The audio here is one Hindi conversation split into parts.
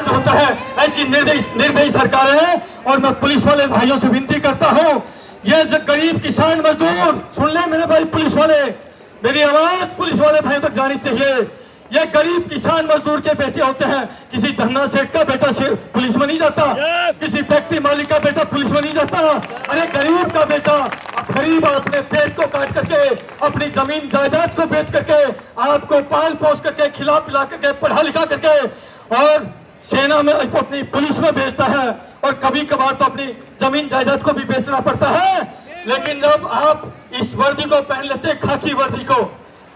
होता है, ऐसी निर्दयी सरकार है। और मैं पुलिस वाले भाइयों से विनती करता हूं, ये गरीब किसान मजदूर सुन ले मेरे भाई पुलिस वाले, मेरी आवाज पुलिस वाले भाइयों तक जानी चाहिए। ये गरीब किसान मजदूर के बेटे होते हैं। किसी धन्ना सेठ का बेटा पुलिस में नहीं जाता, किसी फैक्ट्री मालिक का बेटा पुलिस में नहीं जाता। अरे गरीब का बेटा, गरीब अपने पेट को काट करके, अपनी जमीन जायदाद को बेच करके, आपको पाल पोस करके, खिला पिला करके, पढ़ा लिखा करके और सेना में अपनी पुलिस में भेजता है। और कभी कभार तो अपनी जमीन जायदाद को भी बेचना पड़ता है। लेकिन जब आप इस वर्दी को पहन लेते, खाकी वर्दी को,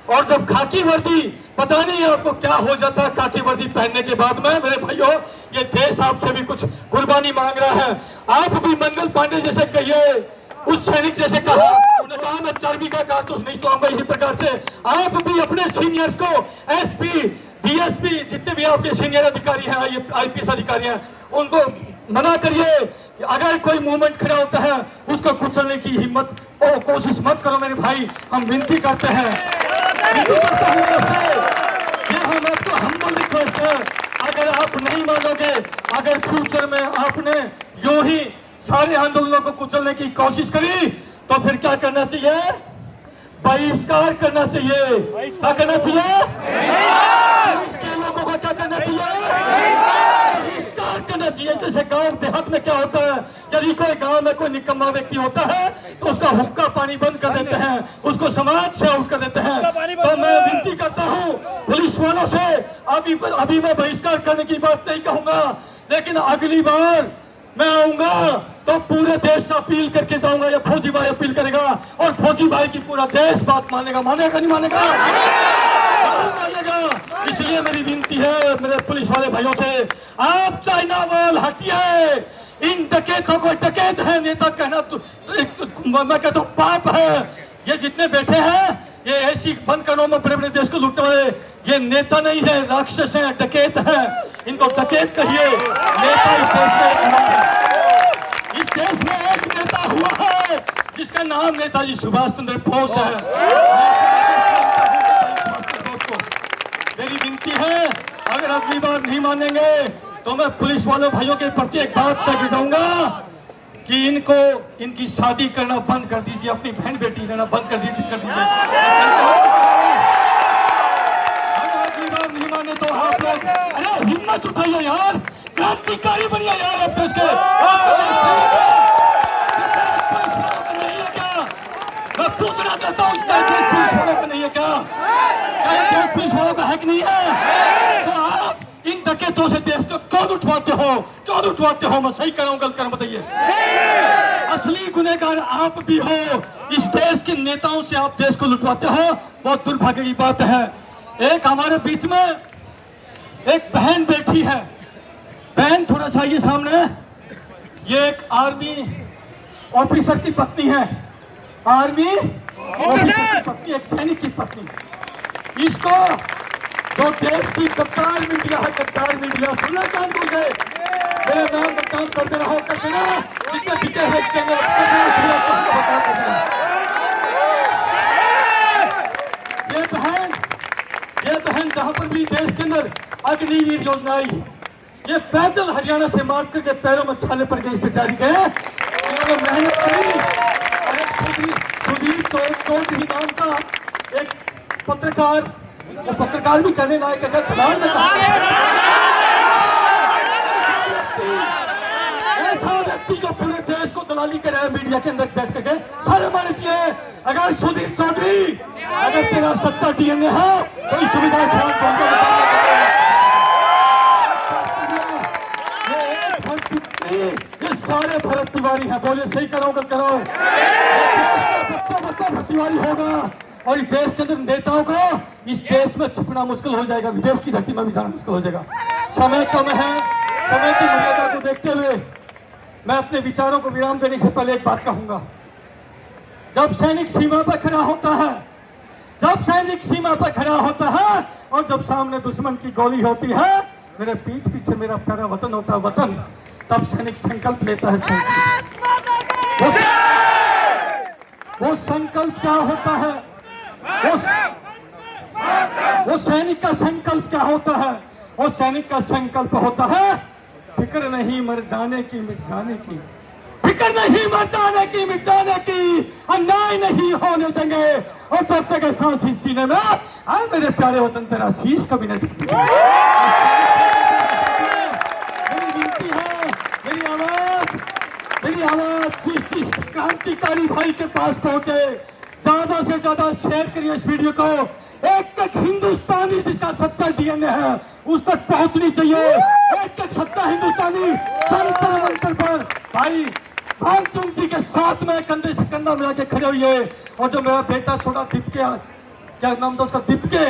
और जब खाकी वर्दी, पता नहीं आपको क्या हो जाता है खाकी वर्दी पहनने के बाद में। मेरे भाइयों, ये देश आपसे भी कुछ कुर्बानी मांग रहा है। आप भी मंगल पांडे जैसे कहिए, उस सैनिक जैसे कहा, उन्होंने कहा मैं चर्बी का कारतूस नहीं चलाऊंगा। इसी प्रकार से आप भी अपने सीनियर्स को, एसपी, डीएसपी, जितने भी आपके सीनियर अधिकारी हैं, आईपीएस अधिकारी हैं, उनको मना करिए कि अगर कोई मूवमेंट खड़ा होता है उसको कुचलने की हिम्मत और कोशिश मत करो। मेरे भाई, हम विनती करते हैं, विनती करता हूं आपसे, ये हम आपको हम्बल रिक्वेस्ट है। अगर आप नहीं मानोगे, अगर फ्यूचर में आपने यूं ही सारे आंदोलनों को कुचलने की कोशिश करी, तो फिर क्या करना चाहिए? बहिष्कार करना चाहिए। क्या करना चाहिए? इसके लोगों को क्या करना चाहिए? बहिष्कार करना चाहिए। जैसे गांव देहात में क्या होता है, यदि कोई गांव में कोई निकम्मा व्यक्ति होता है तो उसका हुक्का पानी बंद कर देते हैं, उसको समाज से आउट कर देते हैं। तो मैं विनती करता हूं पुलिस वालों से, अभी मैं बहिष्कार करने की बात नहीं कहूंगा, लेकिन अगली बार मैं आऊंगा तो पूरे देश से अपील करके जाऊंगा, या फौजी भाई अपील करेगा और फौजी भाई की पूरा देश बात मानेगा। मानेगा नहीं मानेगा? मानेगा। इसलिए मेरी विनती है मेरे पुलिस वाले भाइयों से, आप चाइना वाल हटिए। इन डकैतों को डकैत है नेता कहना तो मैं कहता हूँ पाप है। ये जितने बैठे हैं, ये ऐसी बंद करो में बड़े बड़े देश को लूटने वाले, ये नेता नहीं है, राक्षस है, डकैत है। इनको डकैत कहिए। नेता इस देश में, इस देश में एक नेता हुआ है जिसका नाम नेताजी सुभाष चंद्र बोस है। मेरी विनती है, अगर अगली बार नहीं मानेंगे तो मैं पुलिस वाले भाइयों के प्रति एक बात कह जाऊंगा कि इनको, इनकी शादी करना बंद कर दीजिए, अपनी बहन बेटी लेना बंद कर दीजिए। अगर अगली बार नहीं माने तो आप लोग, अरे हिम्मत उठाइए यार, क्रांतिकारी बनिए यार। आप देश के पुलिस वालों का नहीं है क्या? मैं पूछना चाहता हूँ, पुलिस वालों का नहीं है क्या? देश पुलिस वालों का हक नहीं है? तो आप इन डकैतों से देश को क्यों उठवाते हो? क्यों उठवाते हो? मैं सही कर रहा हूँ, गलत कर रहा हूँ, बताइए। असली गुनहगार आप भी हो। इस देश के नेताओं से आप देश को लुटवाते हो। बहुत दुर्भाग्य की बात है। एक हमारे बीच में एक बहन बैठी है। बहन थोड़ा सा ये सामने, ये एक आर्मी ऑफिसर की पत्नी है। आर्मी ऑफिसर की पत्नी, एक सैनिक की पत्नी। इसको जो देश की गद्दार मीडिया है, गद्दार मीडिया, सुनना कान खोल गए, मेरे नाम बदनाम करते रहो, करते ना, जितने दिखे हैं ये बहन जहां पर भी देश के अंदर अग्निवीर योजना आई, ये पैदल हरियाणा से मार्च करके पैरों में छाले पड़ गए, इस बेचारी के। इन्होंने मेहनत करी। और एक सुधीर चौधरी नाम का एक पत्रकार, वो पत्रकार भी करने लायक है, दलाल में ऐसा व्यक्ति जो पूरे देश को दलाली कर रहा है मीडिया के अंदर बैठ करके, सारे माने चाहिए। अगर सुधीर चौधरी, अगर तेरा सच्चा डीएनए है तो इस सुविधा ये सारे भरत तिवारी हैं। बोले सही करो, गलत करो। बच्चा भरत तिवारी होगा और इस देश के अंदर नेताओं को इस देश में छिपना मुश्किल हो जाएगा, विदेश की धरती में भी जाना मुश्किल हो जाएगा। समय कम है। समय की मर्यादा को देखते हुए मैं अपने विचारों को विराम देने से पहले एक बात कहूंगा। जब सैनिक सीमा पर खड़ा होता है, जब सैनिक सीमा पर खड़ा होता है और जब सामने दुश्मन की गोली होती है, मेरे पीठ पीछे मेरा प्यारा वतन होता है, वतन, तब सैनिक संकल्प लेता है। वो संकल्प क्या होता है? वो सैनिक का संकल्प क्या होता है? और सैनिक का संकल्प होता है फिक्र नहीं मर जाने की मिट जाने की, फिक्र नहीं मर जाने की मिट जाने की, अन्याय नहीं होने देंगे। और जब तक सांस इस सीने में आए मेरे प्यारे वतन तेरा शीश कभी नहीं झुकेगा। मेरी विनती है, मेरी आवाज जिस क्रांतिकारी भाई के पास पहुंचे ज्यादा से ज्यादा शेयर करिए इस वीडियो को। एक एक हिंदुस्तानी जिसका सच्चा डीएनए है उस तक पहुंचनी चाहिए। एक एक सच्चा हिंदुस्तानी जंतर मंतर पर भाई भागचुंग जी के साथ में कंधे से कंधा मिला के खड़े हुए। और जो मेरा बेटा छोटा दीपके, क्या नाम था उसका, दीपके